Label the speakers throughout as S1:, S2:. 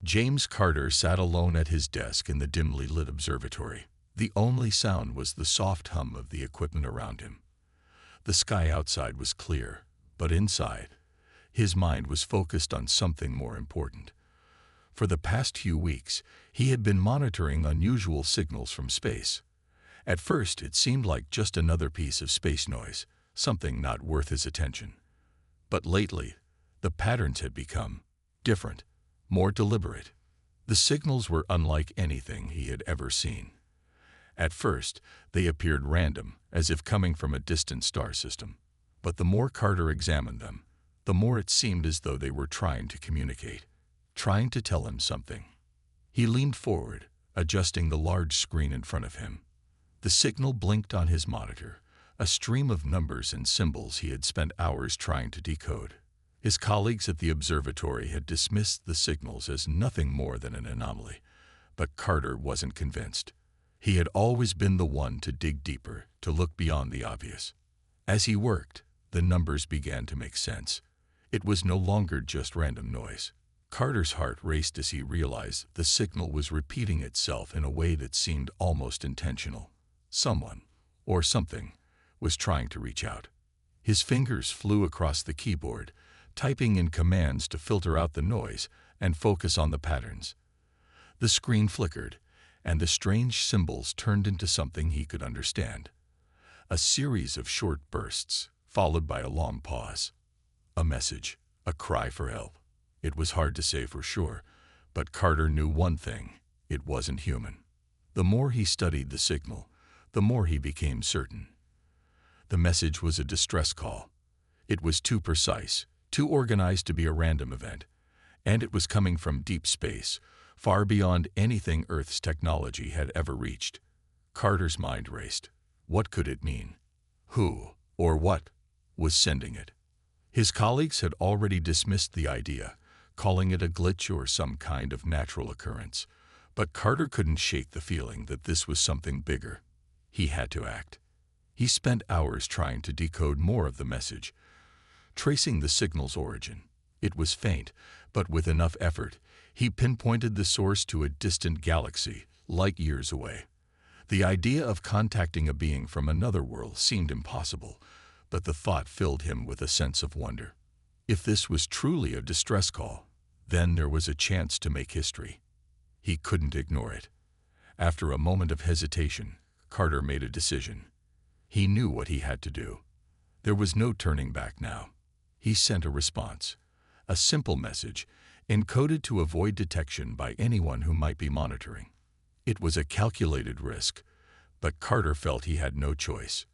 S1: James Carter sat alone at his desk in the dimly lit observatory. The only sound was the soft hum of the equipment around him. The sky outside was clear, but inside, his mind was focused on something more important. For the past few weeks, he had been monitoring unusual signals from space. At first, it seemed like just another piece of space noise, something not worth his attention. But lately, the patterns had become different, more deliberate. The signals were unlike anything he had ever seen. At first, they appeared random, as if coming from a distant star system. But the more Carter examined them, the more it seemed as though they were trying to communicate, trying to tell him something. He leaned forward, adjusting the large screen in front of him. The signal blinked on his monitor, a stream of numbers and symbols he had spent hours trying to decode. His colleagues at the observatory had dismissed the signals as nothing more than an anomaly, but Carter wasn't convinced. He had always been the one to dig deeper, to look beyond the obvious. As he worked, the numbers began to make sense. It was no longer just random noise. Carter's heart raced as he realized the signal was repeating itself in a way that seemed almost intentional. Someone, or something, was trying to reach out. His fingers flew across the keyboard, typing in commands to filter out the noise and focus on the patterns. The screen flickered, and the strange symbols turned into something he could understand. A series of short bursts, followed by a long pause. A message, a cry for help. It was hard to say for sure, but Carter knew one thing: it wasn't human. The more he studied the signal, the more he became certain. The message was a distress call. It was too precise, too organized to be a random event, and it was coming from deep space, far beyond anything Earth's technology had ever reached. Carter's mind raced. What could it mean? Who, or what, was sending it? His colleagues had already dismissed the idea, calling it a glitch or some kind of natural occurrence, but Carter couldn't shake the feeling that this was something bigger. He had to act. He spent hours trying to decode more of the message, tracing the signal's origin. It was faint, but with enough effort, he pinpointed the source to a distant galaxy, light years away. The idea of contacting a being from another world seemed impossible, but the thought filled him with a sense of wonder. If this was truly a distress call, then there was a chance to make history. He couldn't ignore it. After a moment of hesitation, Carter made a decision. He knew what he had to do. There was no turning back now. He sent a response, a simple message, encoded to avoid detection by anyone who might be monitoring. It was a calculated risk, but Carter felt he had no choice.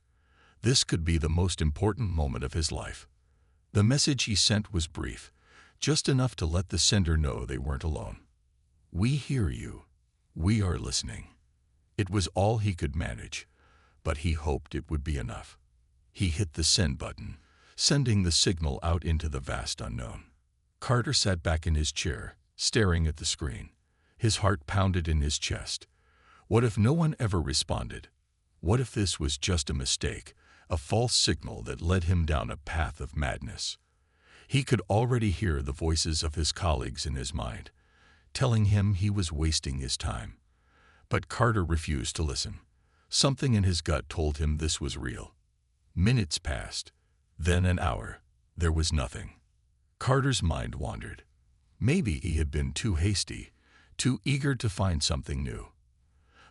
S1: This could be the most important moment of his life. The message he sent was brief, just enough to let the sender know they weren't alone. "We hear you. We are listening." It was all he could manage, but he hoped it would be enough. He hit the send button, sending the signal out into the vast unknown. Carter sat back in his chair, staring at the screen. His heart pounded in his chest. What if no one ever responded? What if this was just a mistake, a false signal that led him down a path of madness? He could already hear the voices of his colleagues in his mind, telling him he was wasting his time. But Carter refused to listen. Something in his gut told him this was real. Minutes passed, then an hour. There was nothing. Carter's mind wandered. Maybe he had been too hasty, too eager to find something new.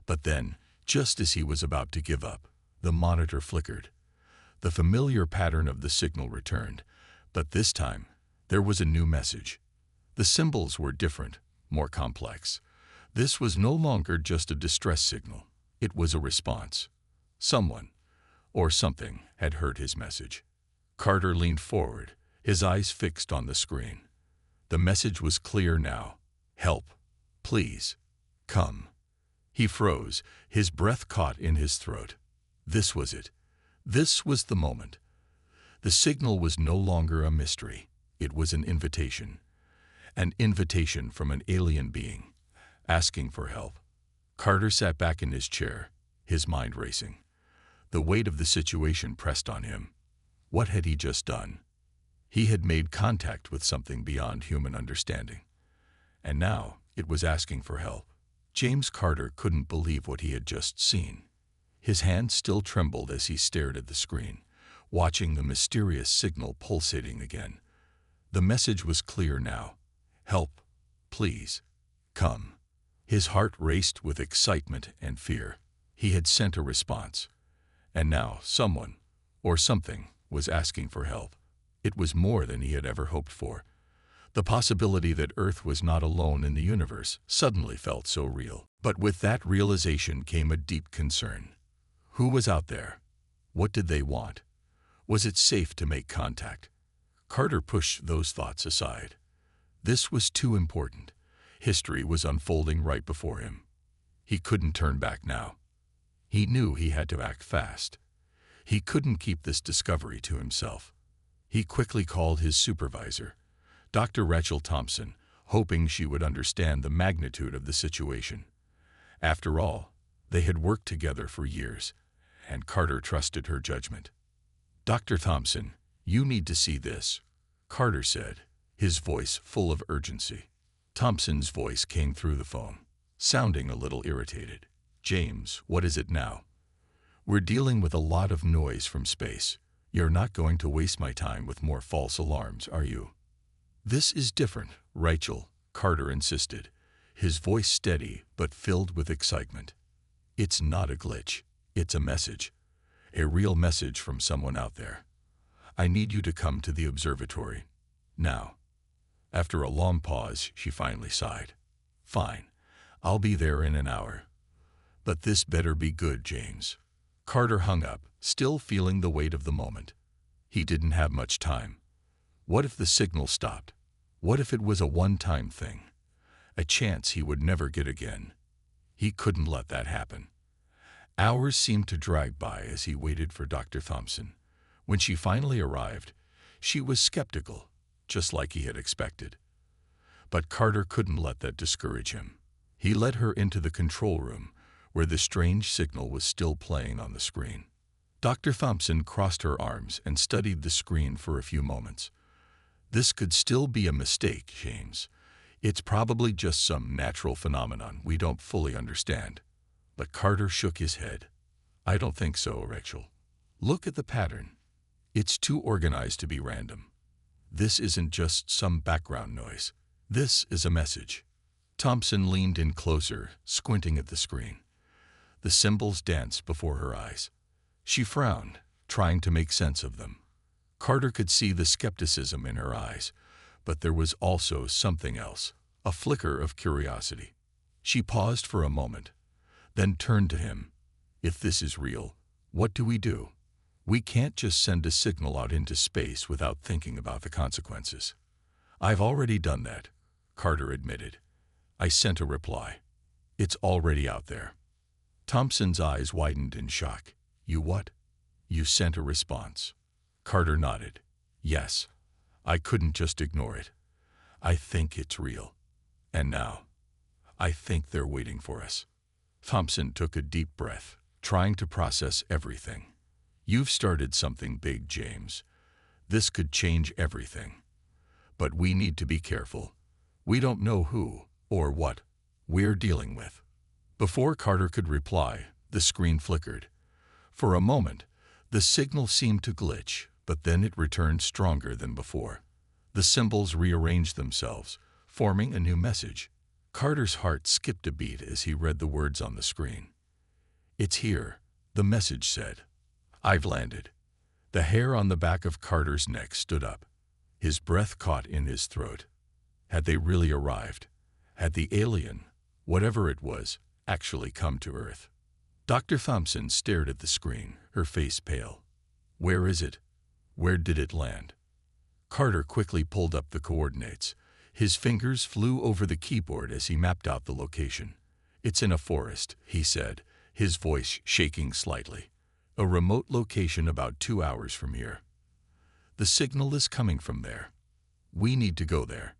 S1: But then, just as he was about to give up, the monitor flickered. The familiar pattern of the signal returned, but this time, there was a new message. The symbols were different, more complex. This was no longer just a distress signal. It was a response. Someone, or something, had heard his message. Carter leaned forward, his eyes fixed on the screen. The message was clear now. "Help. Please. Come." He froze, his breath caught in his throat. This was it. This was the moment. The signal was no longer a mystery. It was an invitation. An invitation from an alien being, asking for help. Carter sat back in his chair, his mind racing. The weight of the situation pressed on him. What had he just done? He had made contact with something beyond human understanding. And now It was asking for help. James Carter couldn't believe what he had just seen. His hand still trembled as he stared at the screen, watching the mysterious signal pulsating again. The message was clear now. Help, please, come. His heart raced with excitement and fear. He had sent a response. And now someone, or something, was asking for help. It was more than he had ever hoped for. The possibility that Earth was not alone in the universe suddenly felt so real. But with that realization came a deep concern. Who was out there? What did they want? Was it safe to make contact? Carter pushed those thoughts aside. This was too important. History was unfolding right before him. He couldn't turn back now. He knew he had to act fast. He couldn't keep this discovery to himself. He quickly called his supervisor, Dr. Rachel Thompson, hoping she would understand the magnitude of the situation. After all, they had worked together for years, and Carter trusted her judgment. Dr. Thompson, you need to see this, Carter said, his voice full of urgency. Thompson's voice came through the phone, sounding a little irritated. James, what is it now? We're dealing with a lot of noise from space. You're not going to waste my time with more false alarms, are you? This is different, Rachel, Carter insisted, his voice steady but filled with excitement. It's not a glitch. It's a message. A real message from someone out there. I need you to come to the observatory. Now. After a long pause, she finally sighed. Fine. I'll be there in an hour. But this better be good, James. Carter hung up, still feeling the weight of the moment. He didn't have much time. What if the signal stopped? What if it was a one-time thing? A chance he would never get again. He couldn't let that happen. Hours seemed to drag by as he waited for Dr. Thompson. When she finally arrived, she was skeptical, just like he had expected. But Carter couldn't let that discourage him. He led her into the control room, where the strange signal was still playing on the screen. Dr. Thompson crossed her arms and studied the screen for a few moments. This could still be a mistake, James. It's probably just some natural phenomenon we don't fully understand. But Carter shook his head. I don't think so, Rachel. Look at the pattern. It's too organized to be random. This isn't just some background noise. This is a message. Thompson leaned in closer, squinting at the screen. The symbols danced before her eyes. She frowned, trying to make sense of them. Carter could see the skepticism in her eyes, but there was also something else, a flicker of curiosity. She paused for a moment, then turned to him. If this is real, what do we do? We can't just send a signal out into space without thinking about the consequences. I've already done that, Carter admitted. I sent a reply. It's already out there. Thompson's eyes widened in shock. You what? You sent a response. Carter nodded. Yes. I couldn't just ignore it. I think it's real. And now, I think they're waiting for us. Thompson took a deep breath, trying to process everything. You've started something big, James. This could change everything. But we need to be careful. We don't know who or what we're dealing with. Before Carter could reply, the screen flickered. For a moment, the signal seemed to glitch, but then it returned stronger than before. The symbols rearranged themselves, forming a new message. Carter's heart skipped a beat as he read the words on the screen. It's here, the message said. I've landed. The hair on the back of Carter's neck stood up. His breath caught in his throat. Had they really arrived? Had the alien, whatever it was, actually come to Earth? Dr. Thompson stared at the screen, her face pale. Where is it? Where did it land? Carter quickly pulled up the coordinates. His fingers flew over the keyboard as he mapped out the location. It's in a forest, he said, his voice shaking slightly. A remote location about 2 hours from here. The signal is coming from there. We need to go there.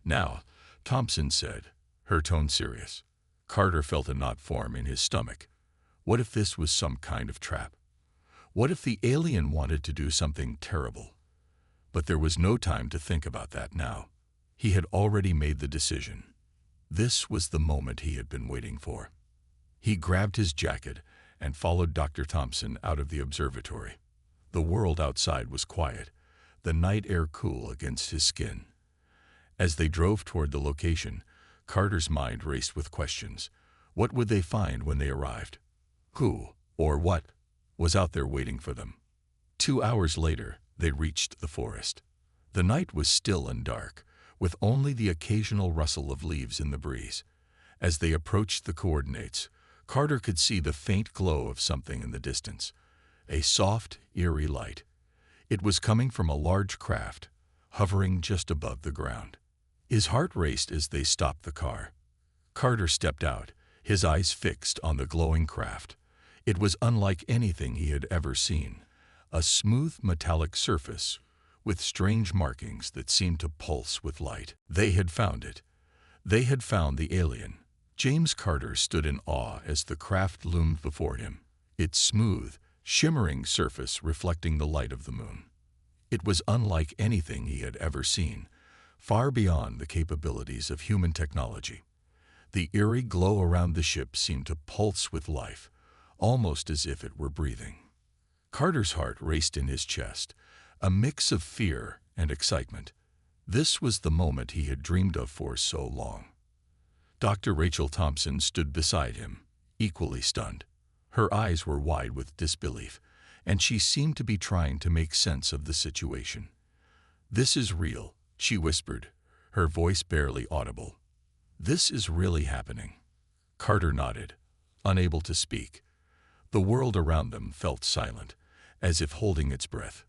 S1: Now, Thompson said, her tone serious. Carter felt a knot form in his stomach. What if this was some kind of trap? What if the alien wanted to do something terrible? But there was no time to think about that now. He had already made the decision. This was the moment he had been waiting for. He grabbed his jacket and followed Dr. Thompson out of the observatory. The world outside was quiet, the night air cool against his skin. As they drove toward the location, Carter's mind raced with questions. What would they find when they arrived? Who, or what, was out there waiting for them? 2 hours later, they reached the forest. The night was still and dark, with only the occasional rustle of leaves in the breeze. As they approached the coordinates, Carter could see the faint glow of something in the distance, a soft, eerie light. It was coming from a large craft, hovering just above the ground. His heart raced as they stopped the car. Carter stepped out, his eyes fixed on the glowing craft. It was unlike anything he had ever seen, a smooth metallic surface with strange markings that seemed to pulse with light. They had found it. They had found the alien. James Carter stood in awe as the craft loomed before him, its smooth, shimmering surface reflecting the light of the moon. It was unlike anything he had ever seen, far beyond the capabilities of human technology. The eerie glow around the ship seemed to pulse with life, almost as if it were breathing. Carter's heart raced in his chest, a mix of fear and excitement. This was the moment he had dreamed of for so long. Dr. Rachel Thompson stood beside him, equally stunned. Her eyes were wide with disbelief, and she seemed to be trying to make sense of the situation. "This is real," she whispered, her voice barely audible. "This is really happening." Carter nodded, unable to speak. The world around them felt silent, as if holding its breath.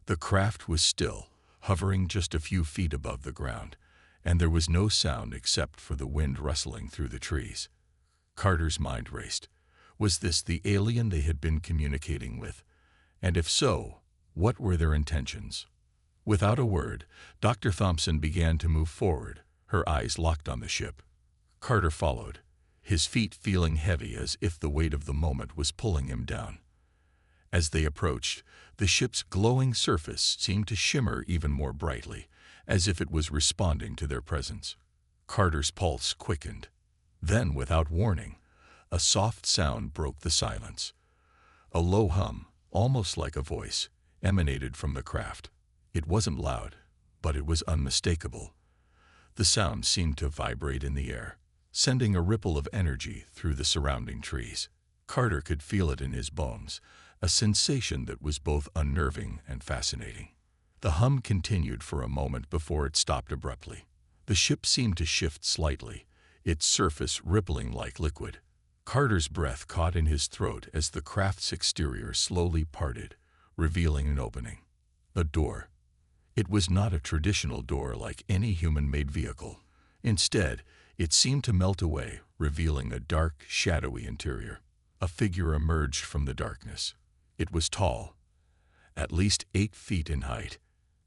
S1: The craft was still, hovering just a few feet above the ground, and there was no sound except for the wind rustling through the trees. Carter's mind raced. Was this the alien they had been communicating with? And if so, what were their intentions? Without a word, Dr. Thompson began to move forward, her eyes locked on the ship. Carter followed, his feet feeling heavy as if the weight of the moment was pulling him down. As they approached, the ship's glowing surface seemed to shimmer even more brightly, as if it was responding to their presence. Carter's pulse quickened. Then, without warning, a soft sound broke the silence. A low hum, almost like a voice, emanated from the craft. It wasn't loud, but it was unmistakable. The sound seemed to vibrate in the air, sending a ripple of energy through the surrounding trees. Carter could feel it in his bones, a sensation that was both unnerving and fascinating. The hum continued for a moment before it stopped abruptly. The ship seemed to shift slightly, its surface rippling like liquid. Carter's breath caught in his throat as the craft's exterior slowly parted, revealing an opening. A door. It was not a traditional door like any human-made vehicle. Instead, it seemed to melt away, revealing a dark, shadowy interior. A figure emerged from the darkness. It was tall, at least 8 feet in height,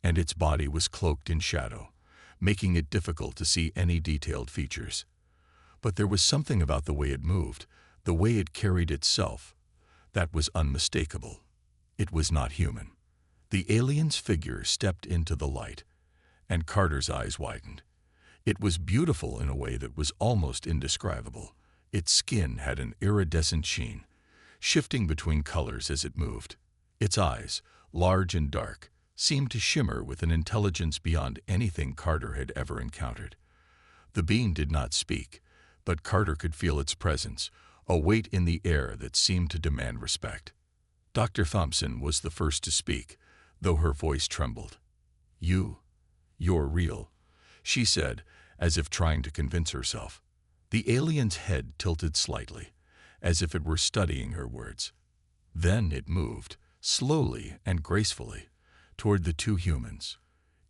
S1: and its body was cloaked in shadow, making it difficult to see any detailed features. But there was something about the way it moved, the way it carried itself, that was unmistakable. It was not human. The alien's figure stepped into the light, and Carter's eyes widened. It was beautiful in a way that was almost indescribable. Its skin had an iridescent sheen, shifting between colors as it moved. Its eyes, large and dark, seemed to shimmer with an intelligence beyond anything Carter had ever encountered. The being did not speak, but Carter could feel its presence, a weight in the air that seemed to demand respect. Dr. Thompson was the first to speak, though her voice trembled. You're real," she said, as if trying to convince herself. The alien's head tilted slightly, as if it were studying her words. Then it moved, slowly and gracefully, toward the two humans.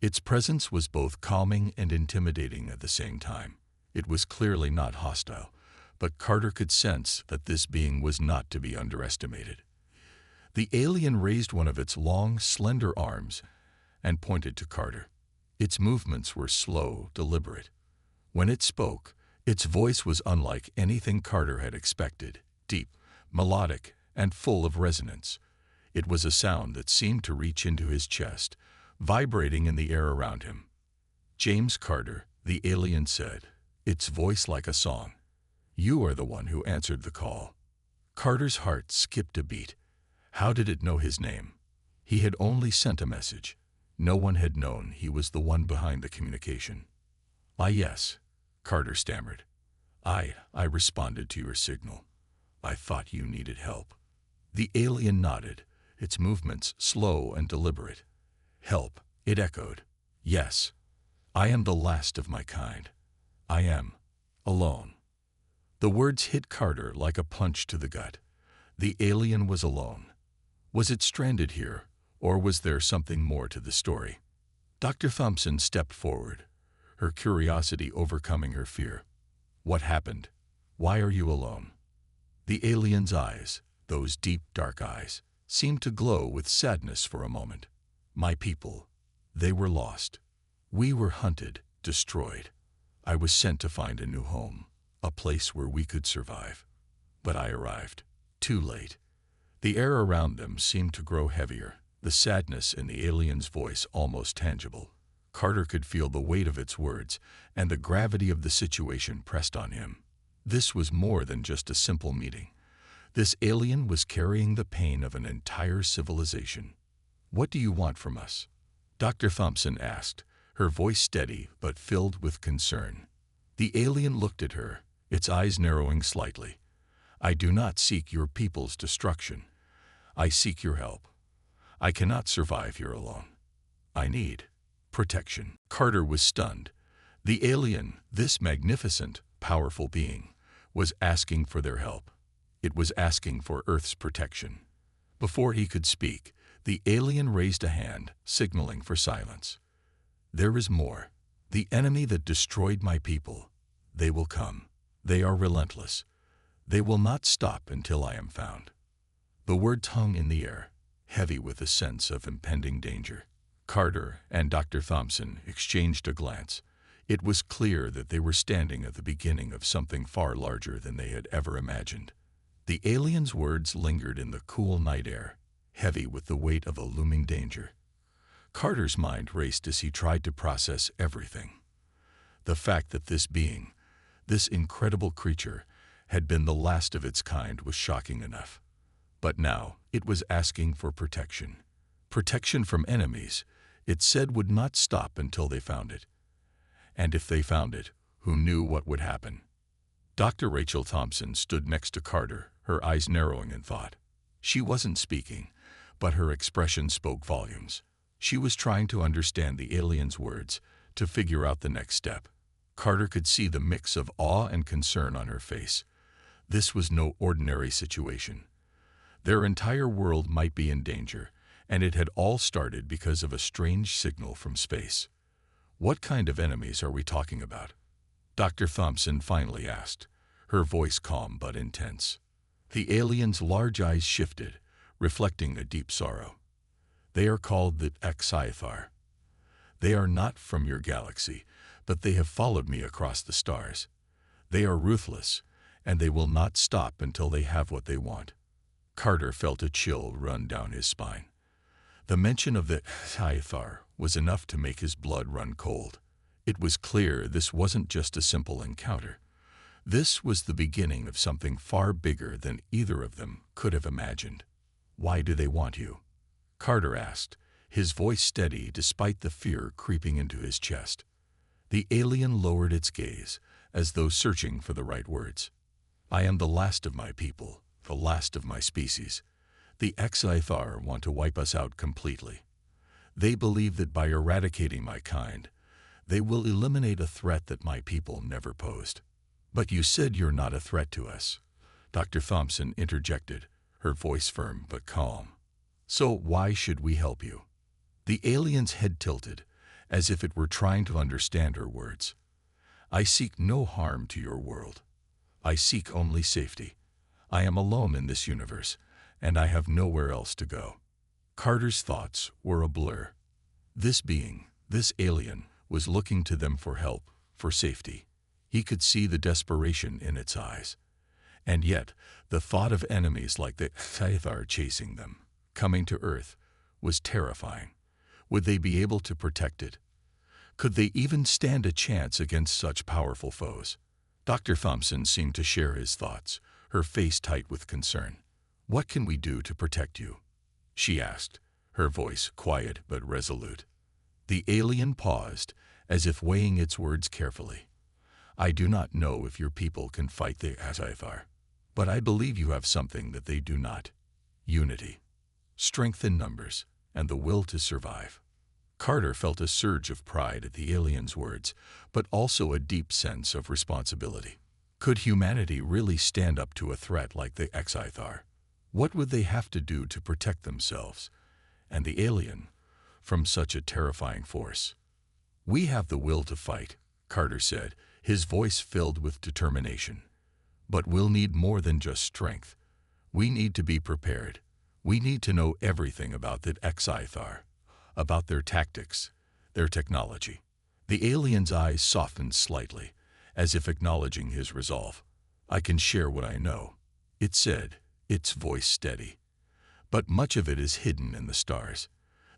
S1: Its presence was both calming and intimidating at the same time. It was clearly not hostile, but Carter could sense that this being was not to be underestimated. The alien raised one of its long, slender arms and pointed to Carter. Its movements were slow, deliberate. When it spoke, its voice was unlike anything Carter had expected, deep, melodic, and full of resonance. It was a sound that seemed to reach into his chest, vibrating in the air around him. "James Carter," the alien said, its voice like a song. You are the one who answered the call. Carter's heart skipped a beat. How did it know his name? He had only sent a message. No one had known he was the one behind the communication. Yes, Carter stammered. I responded to your signal. I thought you needed help. The alien nodded, its movements slow and deliberate. Help, it echoed. Yes, I am the last of my kind. I am alone. The words hit Carter like a punch to the gut. The alien was alone. Was it stranded here, or was there something more to the story? Dr. Thompson stepped forward, her curiosity overcoming her fear. What happened? Why are you alone? The alien's eyes, those deep, dark eyes, seemed to glow with sadness for a moment. My people, they were lost. We were hunted, destroyed. I was sent to find a new home, a place where we could survive. But I arrived, too late. The air around them seemed to grow heavier, the sadness in the alien's voice almost tangible. Carter could feel the weight of its words, and the gravity of the situation pressed on him. This was more than just a simple meeting. This alien was carrying the pain of an entire civilization. What do you want from us? Dr. Thompson asked, her voice steady but filled with concern. The alien looked at her, its eyes narrowing slightly. I do not seek your people's destruction. I seek your help. I cannot survive here alone. I need protection. Carter was stunned. The alien, this magnificent, powerful being, was asking for their help. It was asking for Earth's protection. Before he could speak, the alien raised a hand, signaling for silence. There is more. The enemy that destroyed my people. They will come. They are relentless. They will not stop until I am found. The words hung in the air, heavy with a sense of impending danger. Carter and Dr. Thompson exchanged a glance. It was clear that they were standing at the beginning of something far larger than they had ever imagined. The alien's words lingered in the cool night air, heavy with the weight of a looming danger. Carter's mind raced as he tried to process everything. The fact that this being, this incredible creature, had been the last of its kind was shocking enough. But now it was asking for protection. Protection from enemies it said would not stop until they found it. And if they found it, who knew what would happen? Dr. Rachel Thompson stood next to Carter, her eyes narrowing in thought. She wasn't speaking, but her expression spoke volumes. She was trying to understand the alien's words, to figure out the next step. Carter could see the mix of awe and concern on her face. This was no ordinary situation. Their entire world might be in danger, and it had all started because of a strange signal from space. What kind of enemies are we talking about? Dr. Thompson finally asked, her voice calm but intense. The alien's large eyes shifted, reflecting a deep sorrow. They are called the Sci-Fi. They are not from your galaxy, but they have followed me across the stars. They are ruthless, and they will not stop until they have what they want. Carter felt a chill run down his spine. The mention of the Sci-Fi was enough to make his blood run cold. It was clear this wasn't just a simple encounter. This was the beginning of something far bigger than either of them could have imagined. Why do they want you? Carter asked, his voice steady despite the fear creeping into his chest. The alien lowered its gaze, as though searching for the right words. I am the last of my people, the last of my species. The Sci-Fi want to wipe us out completely. They believe that by eradicating my kind, they will eliminate a threat that my people never posed. But you said you're not a threat to us, Dr. Thompson interjected, her voice firm but calm. So why should we help you? The alien's head tilted, as if it were trying to understand her words. I seek no harm to your world. I seek only safety. I am alone in this universe, and I have nowhere else to go. Carter's thoughts were a blur. This being, this alien, was looking to them for help, for safety. He could see the desperation in its eyes. And yet, the thought of enemies like the Scifi chasing them, coming to Earth, was terrifying. Would they be able to protect it? Could they even stand a chance against such powerful foes? Dr. Thompson seemed to share his thoughts, her face tight with concern. "What can we do to protect you?" she asked, her voice quiet but resolute. The alien paused, as if weighing its words carefully. "I do not know if your people can fight the Sci-Fi, but I believe you have something that they do not: unity, strength in numbers, and the will to survive." Carter felt a surge of pride at the alien's words, but also a deep sense of responsibility. Could humanity really stand up to a threat like the Sci-Fi? What would they have to do to protect themselves, and the alien, from such a terrifying force? "We have the will to fight," Carter said, his voice filled with determination. "But we'll need more than just strength. We need to be prepared. We need to know everything about the Sci-Fi, about their tactics, their technology." The alien's eyes softened slightly, as if acknowledging his resolve. "I can share what I know," it said, its voice steady. "But much of it is hidden in the stars.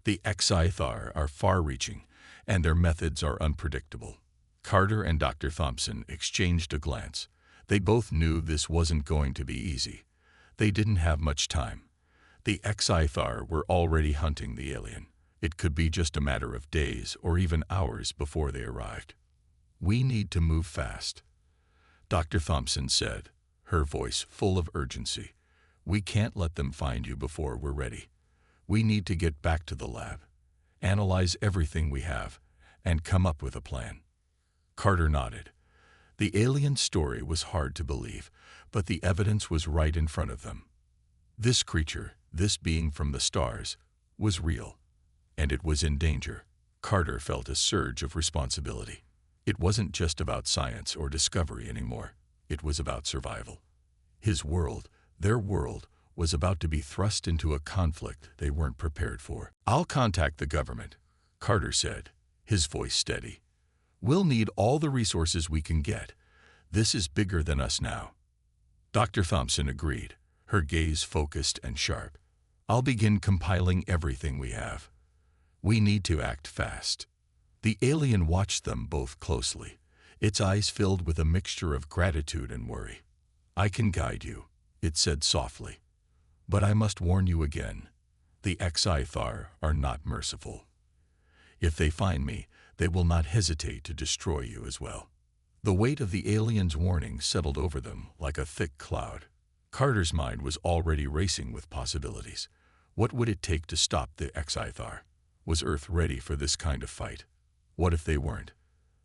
S1: The Sci-Fi are far-reaching, and their methods are unpredictable." Carter and Dr. Thompson exchanged a glance. They both knew this wasn't going to be easy. They didn't have much time. The Sci-Fi were already hunting the alien. It could be just a matter of days or even hours before they arrived. "We need to move fast," Dr. Thompson said, her voice full of urgency. "We can't let them find you before we're ready. We need to get back to the lab, analyze everything we have, and come up with a plan." Carter nodded. The alien story was hard to believe, but the evidence was right in front of them. This creature, this being from the stars, was real, and it was in danger. Carter felt a surge of responsibility. It wasn't just about science or discovery anymore. It was about survival. His world, their world, was about to be thrust into a conflict they weren't prepared for. "I'll contact the government," Carter said, his voice steady. "We'll need all the resources we can get. This is bigger than us now." Dr. Thompson agreed, her gaze focused and sharp. "I'll begin compiling everything we have. We need to act fast." The alien watched them both closely, its eyes filled with a mixture of gratitude and worry. "I can guide you," it said softly. "But I must warn you again. The Sci-Fi are not merciful. If they find me, they will not hesitate to destroy you as well." The weight of the alien's warning settled over them like a thick cloud. Carter's mind was already racing with possibilities. What would it take to stop the Sci-Fi? Was Earth ready for this kind of fight? What if they weren't?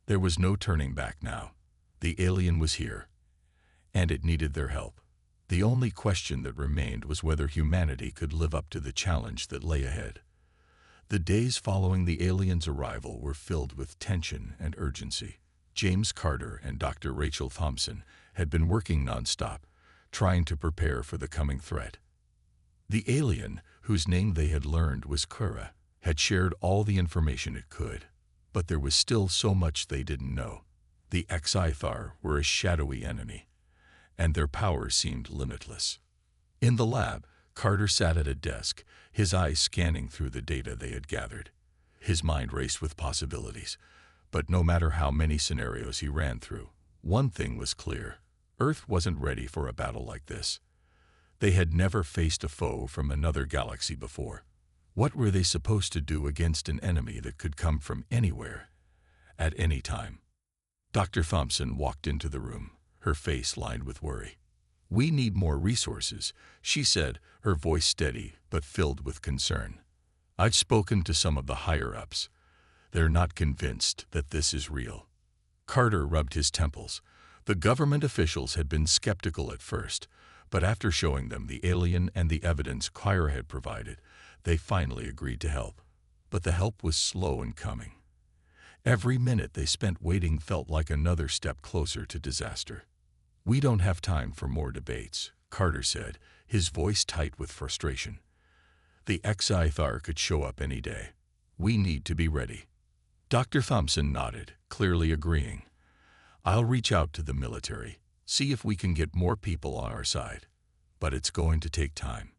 S1: There was no turning back now. The alien was here, and it needed their help. The only question that remained was whether humanity could live up to the challenge that lay ahead. The days following the alien's arrival were filled with tension and urgency. James Carter and Dr. Rachel Thompson had been working nonstop, trying to prepare for the coming threat. The alien, whose name they had learned was Kura, had shared all the information it could. But there was still so much they didn't know. The Sci-Fi were a shadowy enemy, and their power seemed limitless. In the lab, Carter sat at a desk, his eyes scanning through the data they had gathered. His mind raced with possibilities, but no matter how many scenarios he ran through, one thing was clear: Earth wasn't ready for a battle like this. They had never faced a foe from another galaxy before. What were they supposed to do against an enemy that could come from anywhere, at any time? Dr. Thompson walked into the room, her face lined with worry. "We need more resources," she said, her voice steady but filled with concern. "I've spoken to some of the higher-ups. They're not convinced that this is real." Carter rubbed his temples. The government officials had been skeptical at first, but after showing them the alien and the evidence Kyra had provided, they finally agreed to help. But the help was slow in coming. Every minute they spent waiting felt like another step closer to disaster. "We don't have time for more debates," Carter said, his voice tight with frustration. "The Sci-Fi could show up any day. We need to be ready." Dr. Thompson nodded, clearly agreeing. "I'll reach out to the military, see if we can get more people on our side. But it's going to take time."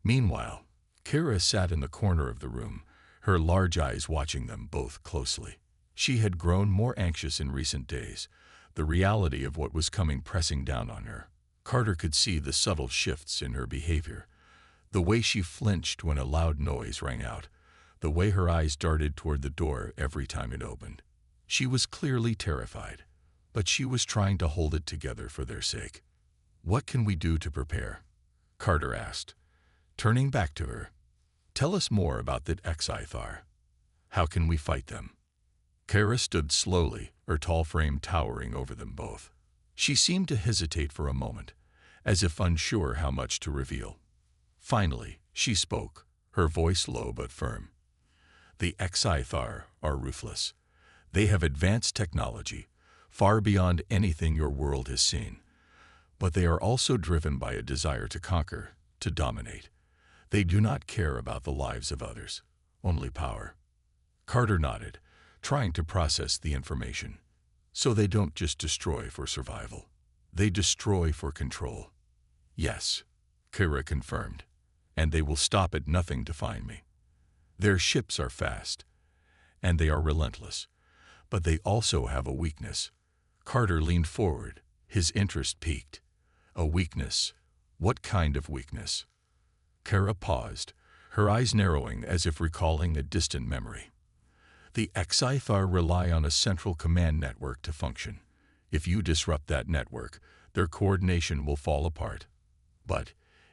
S1: Meanwhile, Kira sat in the corner of the room, her large eyes watching them both closely. She had grown more anxious in recent days, the reality of what was coming pressing down on her. Carter could see the subtle shifts in her behavior, the way she flinched when a loud noise rang out, the way her eyes darted toward the door every time it opened. She was clearly terrified, but she was trying to hold it together for their sake. "What can we do to prepare?" Carter asked, turning back to her. "Tell us more about the Sci-Fi. How can we fight them?" Kara stood slowly, her tall frame towering over them both. She seemed to hesitate for a moment, as if unsure how much to reveal. Finally, she spoke, her voice low but firm. "The Sci-Fi are ruthless. They have advanced technology, far beyond anything your world has seen. But they are also driven by a desire to conquer, to dominate. They do not care about the lives of others, only power." Carter nodded, trying to process the information. "So they don't just destroy for survival. They destroy for control." "Yes," Kira confirmed, "and they will stop at nothing to find me. Their ships are fast, and they are relentless, but they also have a weakness." Carter leaned forward, his interest piqued. "A weakness? What kind of weakness?" Kara paused, her eyes narrowing as if recalling a distant memory. "The Sci-Fi rely on a central command network to function. If you disrupt that network, their coordination will fall apart. But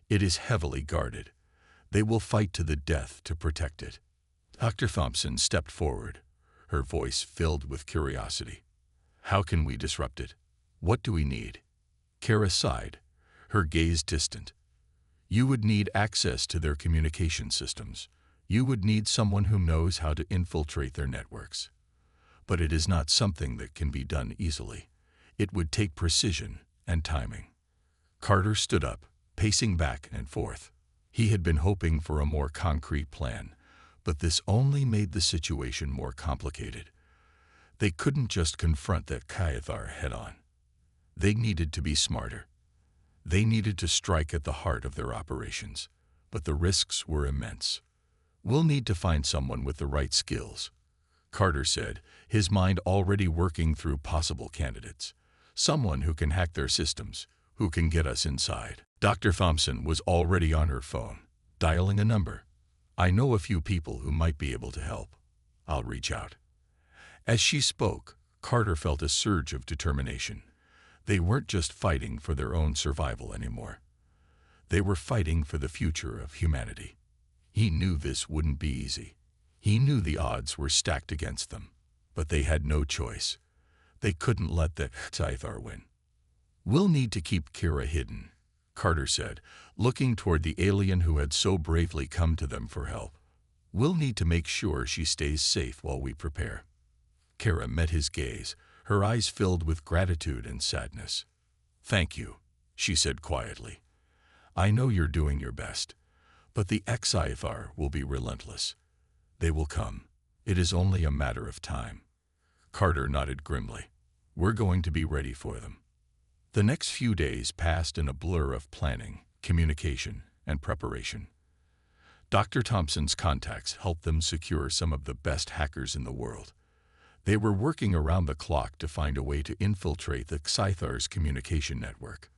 S1: it is heavily guarded. They will fight to the death to protect it." Dr. Thompson stepped forward, her voice filled with curiosity. "How can we disrupt it? What do we need?" Kara sighed, her gaze distant. "You would need access to their communication systems. You would need someone who knows how to infiltrate their networks. But it is not something that can be done easily. It would take precision and timing." Carter stood up, pacing back and forth. He had been hoping for a more concrete plan, but this only made the situation more complicated. They couldn't just confront that Sci-Fi head-on. They needed to be smarter. They needed to strike at the heart of their operations, but the risks were immense. "We'll need to find someone with the right skills," Carter said, his mind already working through possible candidates. "Someone who can hack their systems, who can get us inside." Dr. Thompson was already on her phone, dialing a number. "I know a few people who might be able to help. I'll reach out." As she spoke, Carter felt a surge of determination. They weren't just fighting for their own survival anymore. They were fighting for the future of humanity. He knew this wouldn't be easy. He knew the odds were stacked against them, but they had no choice. They couldn't let the Scifi win. "We'll need to keep Kira hidden," Carter said, looking toward the alien who had so bravely come to them for help. "We'll need to make sure she stays safe while we prepare." Kira met his gaze, her eyes filled with gratitude and sadness. "Thank you," she said quietly. "I know you're doing your best, but the Sci-Fi will be relentless. They will come. It is only a matter of time." Carter nodded grimly. "We're going to be ready for them." The next few days passed in a blur of planning, communication, and preparation. Dr. Thompson's contacts helped them secure some of the best hackers in the world. They were working around the clock to find a way to infiltrate the Sci-Fi's communication network.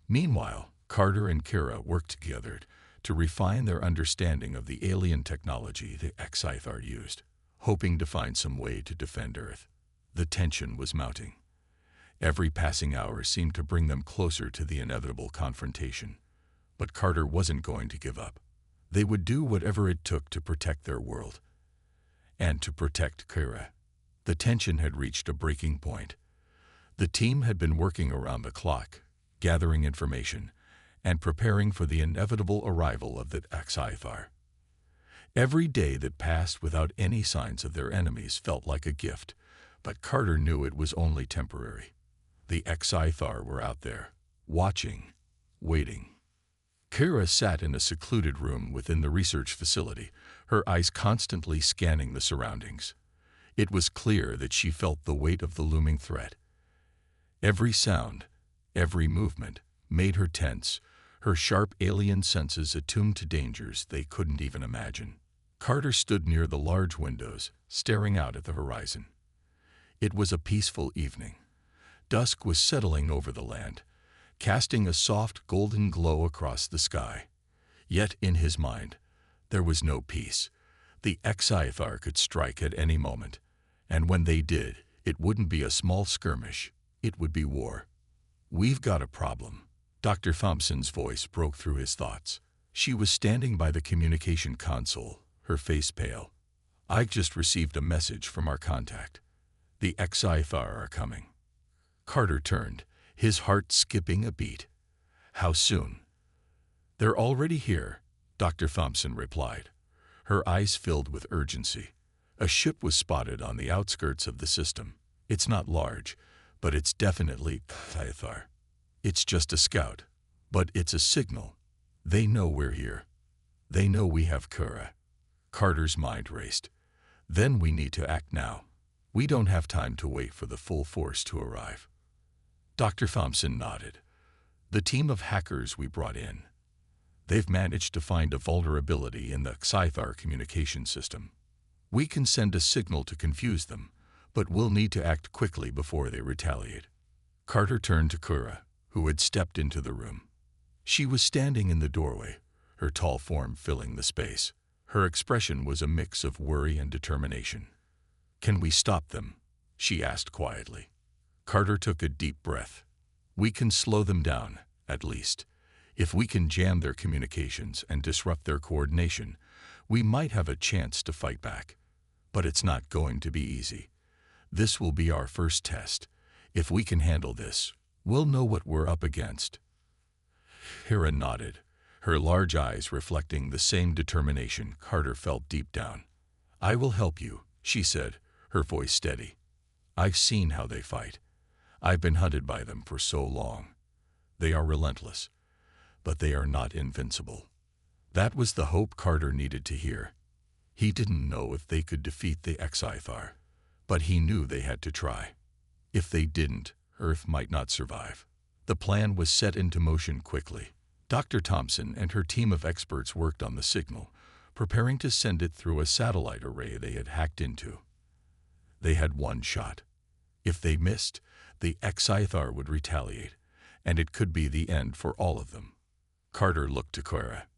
S1: Meanwhile, Carter and Kira worked together to refine their understanding of the alien technology the Sci-Fi used, hoping to find some way to defend Earth. The tension was mounting. Every passing hour seemed to bring them closer to the inevitable confrontation. But Carter wasn't going to give up. They would do whatever it took to protect their world. And to protect Kira. The tension had reached a breaking point. The team had been working around the clock, gathering information, and preparing for the inevitable arrival of the Sci-Fi. Every day that passed without any signs of their enemies felt like a gift, but Carter knew it was only temporary. The Sci-Fi were out there, watching, waiting. Kira sat in a secluded room within the research facility, her eyes constantly scanning the surroundings. It was clear that she felt the weight of the looming threat. Every sound, every movement, made her tense, her sharp alien senses attuned to dangers they couldn't even imagine. Carter stood near the large windows, staring out at the horizon. It was a peaceful evening. Dusk was settling over the land, casting a soft golden glow across the sky. Yet in his mind, there was no peace. The Sci-Fi could strike at any moment, and when they did, it wouldn't be a small skirmish, it would be war. "We've got a problem." Dr. Thompson's voice broke through his thoughts. She was standing by the communication console, her face pale. "I just received a message from our contact. The Sci-Fi are coming." Carter turned, his heart skipping a beat. "How soon?" "They're already here," Dr. Thompson replied. Her eyes filled with urgency. A ship was spotted on the outskirts of the system. It's not large, but it's definitely Sci-Fi. It's just a scout, but it's a signal. They know we're here. They know we have Kura. Carter's mind raced. Then we need to act now. We don't have time to wait for the full force to arrive. Dr. Thompson nodded. The team of hackers we brought in. They've managed to find a vulnerability in the Sci-Fi communication system. We can send a signal to confuse them, but we'll need to act quickly before they retaliate. Carter turned to Kura, who had stepped into the room. She was standing in the doorway, her tall form filling the space. Her expression was a mix of worry and determination. "Can we stop them?" she asked quietly. Carter took a deep breath. "We can slow them down, at least. If we can jam their communications and disrupt their coordination, we might have a chance to fight back. But it's not going to be easy. This will be our first test. If we can handle this, we'll know what we're up against." Hera nodded, her large eyes reflecting the same determination Carter felt deep down. "I will help you," she said, her voice steady. "I've seen how they fight. I've been hunted by them for so long. They are relentless, but they are not invincible." That was the hope Carter needed to hear. He didn't know if they could defeat the Sci-Fi, but he knew they had to try. If they didn't, Earth might not survive. The plan was set into motion quickly. Dr. Thompson and her team of experts worked on the signal, preparing to send it through a satellite array they had hacked into. They had one shot. If they missed, the Sci-Fi would retaliate, and it could be the end for all of them. Carter looked to Kura.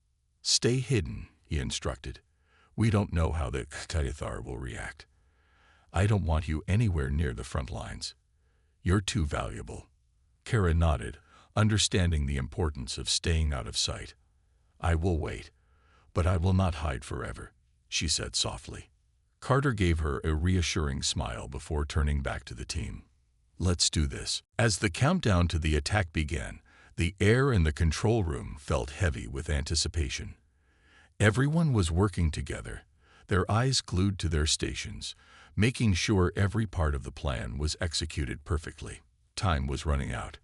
S1: "Stay hidden," he instructed. "We don't know how the Sci-Fi will react. I don't want you anywhere near the front lines. You're too valuable." Kara nodded, understanding the importance of staying out of sight. "I will wait, but I will not hide forever," she said softly. Carter gave her a reassuring smile before turning back to the team. "Let's do this." As the countdown to the attack began, the air in the control room felt heavy with anticipation. Everyone was working together, their eyes glued to their stations, making sure every part of the plan was executed perfectly. Time was running out.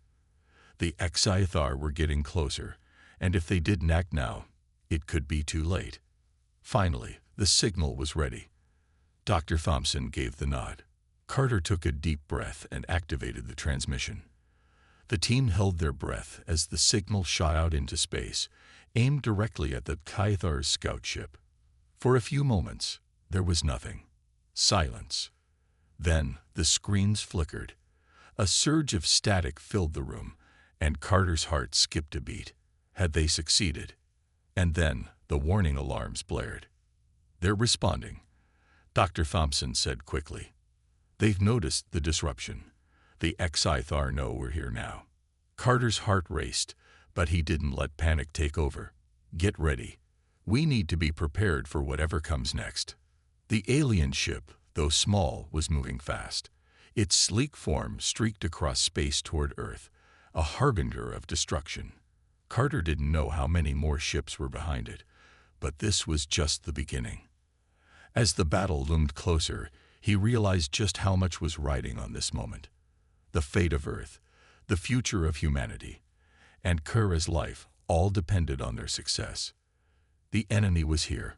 S1: The Sci-Fi were getting closer, and if they didn't act now, it could be too late. Finally, the signal was ready. Dr. Thompson gave the nod. Carter took a deep breath and activated the transmission. The team held their breath as the signal shot out into space, aimed directly at the Sci-Fi's scout ship. For a few moments, there was nothing. Silence. Then the screens flickered. A surge of static filled the room, and Carter's heart skipped a beat. Had they succeeded? And then the warning alarms blared. "They're responding," Dr. Thompson said quickly. "They've noticed the disruption. The Sci-Fi know we're here now." Carter's heart raced, but he didn't let panic take over. "Get ready. We need to be prepared for whatever comes next." The alien ship, though small, was moving fast. Its sleek form streaked across space toward Earth, a harbinger of destruction. Carter didn't know how many more ships were behind it, but this was just the beginning. As the battle loomed closer, he realized just how much was riding on this moment. The fate of Earth, the future of humanity, and Kura's life all depended on their success. The enemy was here,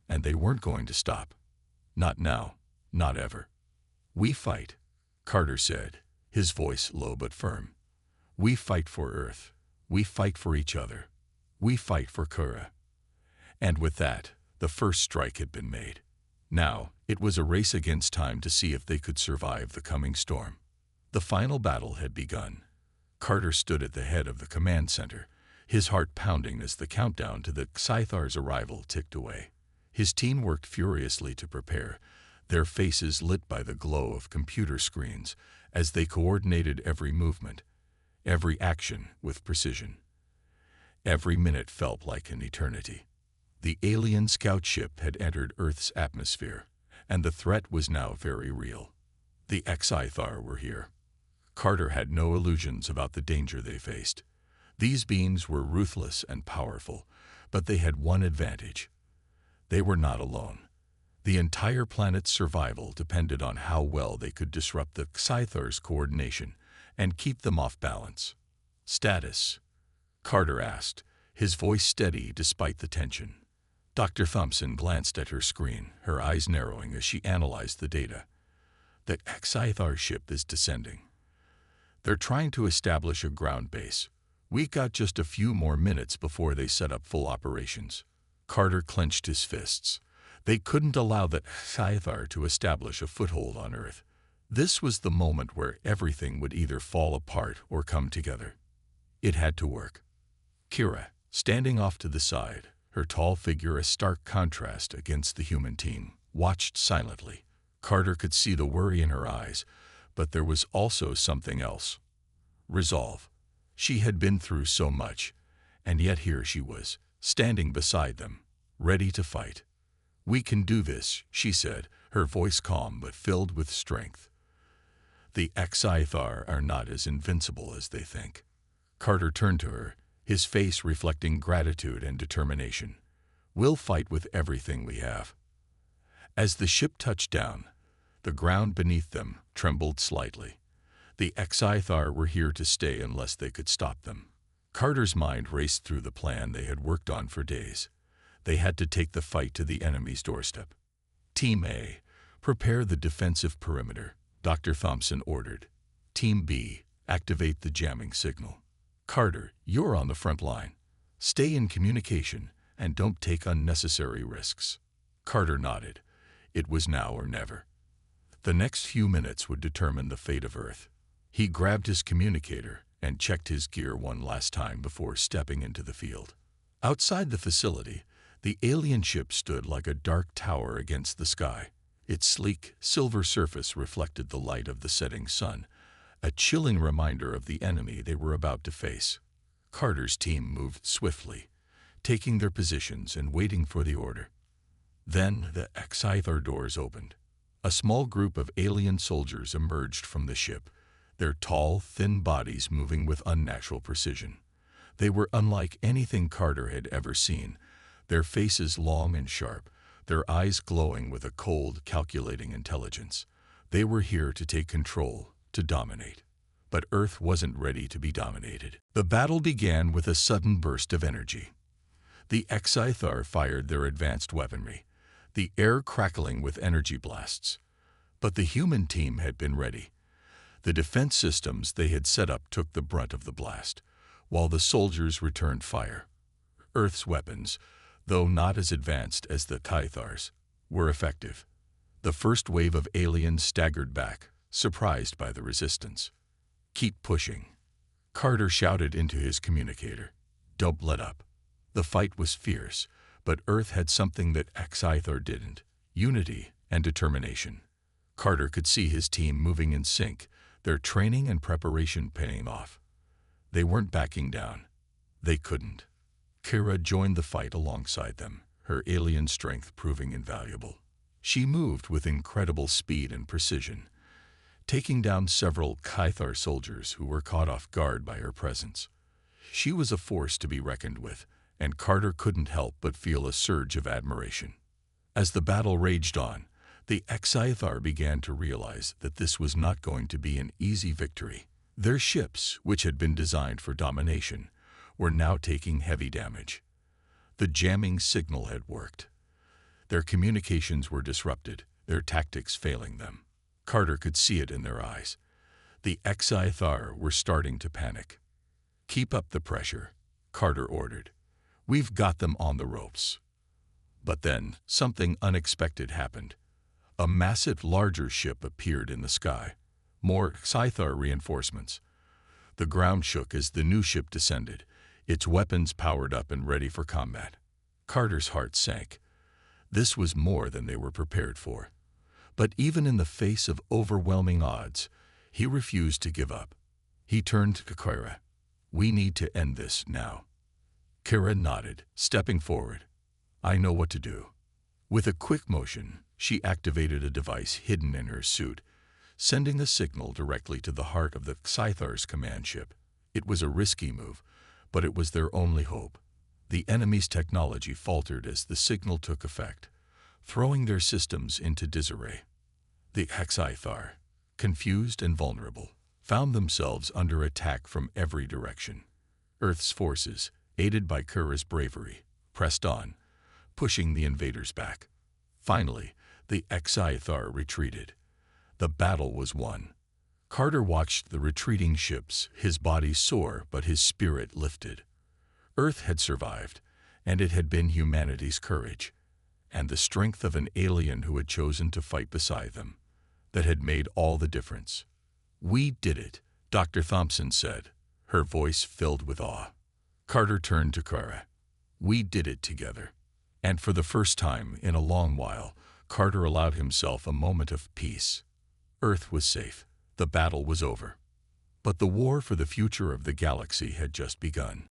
S1: and they weren't going to stop. Not now, not ever. "We fight," Carter said, his voice low but firm. "We fight for Earth. We fight for each other. We fight for Kura." And with that, the first strike had been made. Now, it was a race against time to see if they could survive the coming storm. The final battle had begun. Carter stood at the head of the command center, his heart pounding as the countdown to the Scythar's arrival ticked away. His team worked furiously to prepare, their faces lit by the glow of computer screens as they coordinated every movement, every action with precision. Every minute felt like an eternity. The alien scout ship had entered Earth's atmosphere, and the threat was now very real. The Scythar were here. Carter had no illusions about the danger they faced. These beings were ruthless and powerful, but they had one advantage. They were not alone. The entire planet's survival depended on how well they could disrupt the Scythar's coordination and keep them off balance. "Status?" Carter asked, his voice steady despite the tension. Dr. Thompson glanced at her screen, her eyes narrowing as she analyzed the data. "The Scythar ship is descending. They're trying to establish a ground base. We got just a few more minutes before they set up full operations." Carter clenched his fists. They couldn't allow the Scythar to establish a foothold on Earth. This was the moment where everything would either fall apart or come together. It had to work. Kira, standing off to the side, her tall figure a stark contrast against the human team, watched silently. Carter could see the worry in her eyes, but there was also something else. Resolve. She had been through so much, and yet here she was, standing beside them, ready to fight. "We can do this," she said, her voice calm but filled with strength. "The Scythar are not as invincible as they think." Carter turned to her, his face reflecting gratitude and determination. "We'll fight with everything we have." As the ship touched down, the ground beneath them trembled slightly. The Scythar were here to stay unless they could stop them. Carter's mind raced through the plan they had worked on for days. They had to take the fight to the enemy's doorstep. "Team A, prepare the defensive perimeter," Dr. Thompson ordered. "Team B, activate the jamming signal. Carter, you're on the front line. Stay in communication and don't take unnecessary risks." Carter nodded. It was now or never. The next few minutes would determine the fate of Earth. He grabbed his communicator and checked his gear one last time before stepping into the field. Outside the facility, the alien ship stood like a dark tower against the sky. Its sleek, silver surface reflected the light of the setting sun, a chilling reminder of the enemy they were about to face. Carter's team moved swiftly, taking their positions and waiting for the order. Then the Scythar doors opened. A small group of alien soldiers emerged from the ship, their tall, thin bodies moving with unnatural precision. They were unlike anything Carter had ever seen, their faces long and sharp, their eyes glowing with a cold, calculating intelligence. They were here to take control, to dominate. But Earth wasn't ready to be dominated. The battle began with a sudden burst of energy. The Scythar fired their advanced weaponry, the air crackling with energy blasts. But the human team had been ready. The defense systems they had set up took the brunt of the blast, while the soldiers returned fire. Earth's weapons, though not as advanced as the Scythars, were effective. The first wave of aliens staggered back, surprised by the resistance. "Keep pushing," Carter shouted into his communicator. "Don't let up." The fight was fierce, but Earth had something that Scythar didn't: unity and determination. Carter could see his team moving in sync, their training and preparation paying off. They weren't backing down. They couldn't. Kira joined the fight alongside them, her alien strength proving invaluable. She moved with incredible speed and precision, taking down several Scythar soldiers who were caught off guard by her presence. She was a force to be reckoned with, and Carter couldn't help but feel a surge of admiration. As the battle raged on, the Scythar began to realize that this was not going to be an easy victory. Their ships, which had been designed for domination, were now taking heavy damage. The jamming signal had worked. Their communications were disrupted, their tactics failing them. Carter could see it in their eyes. The Scythar were starting to panic. "Keep up the pressure," Carter ordered. "We've got them on the ropes." But then, something unexpected happened. A massive, larger ship appeared in the sky. More Scyther reinforcements. The ground shook as the new ship descended, its weapons powered up and ready for combat. Carter's heart sank. This was more than they were prepared for. But even in the face of overwhelming odds, he refused to give up. He turned to Kira. "We need to end this now." Kira nodded, stepping forward. "I know what to do." With a quick motion, she activated a device hidden in her suit, sending a signal directly to the heart of the Scythar's command ship. It was a risky move, but it was their only hope. The enemy's technology faltered as the signal took effect, throwing their systems into disarray. The Scythar, confused and vulnerable, found themselves under attack from every direction. Earth's forces, aided by Kira's bravery, pressed on, pushing the invaders back. Finally, the Scythar retreated. The battle was won. Carter watched the retreating ships, his body sore but his spirit lifted. Earth had survived, and it had been humanity's courage, and the strength of an alien who had chosen to fight beside them, that had made all the difference. "We did it," Dr. Thompson said, her voice filled with awe. Carter turned to Kara. "We did it together." And for the first time in a long while, Carter allowed himself a moment of peace. Earth was safe. The battle was over. But the war for the future of the galaxy had just begun.